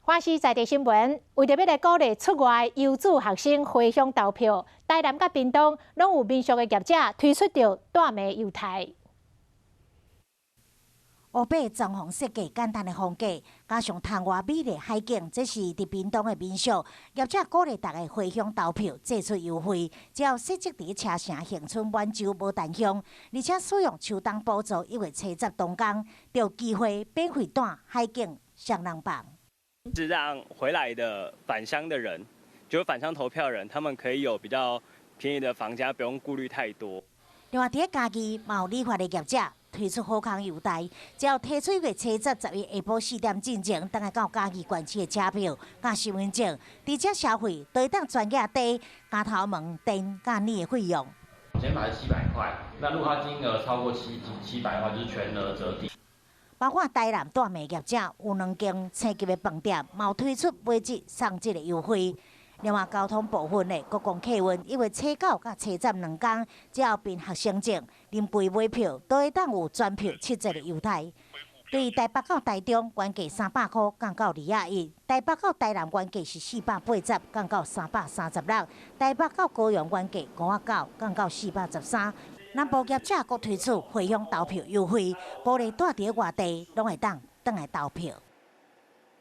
欢喜在地新闻，为着要来鼓励出外游子学生回乡投票，台南甲屏东拢有民俗的业者推出着大暝游台。乌白装潢设计简单的风格，加上窗外美丽海景，这是伫屏东的民俗。业者鼓励大家回乡投票，祭出优惠，只要设置伫车城、恒春、满洲、无淡乡，而且使用秋冬补助1月初10动工，就有机会免费带海景上人房。是让回来的返乡的人，就是返乡投票人，他们可以有比较便宜的房价，不用顾虑太多。另外，伫家己嘛有理发的业者推出好康优待，只要提出1月初10、11下晡4点进前，等下到家己县市的车票、甲身份证，直接消费都会当全额低家头门、电、甲你的费用。先买700块，那如果它金额超过700的话，就是全额折抵。包括台南大暝业者有2间星级的饭店，嘛有推出买1送1的优惠。另外，交通部分的国共客运1月初9到初102天，只要凭学生证、临柜买票，都会当有专票7折的优待。对台北到台中原价300块，降到210；台北到台南原价是480，降到336；台北到高雄原价509，降到413。南部业者阁推出回乡投票优惠，鼓励住伫外地拢会当来投票。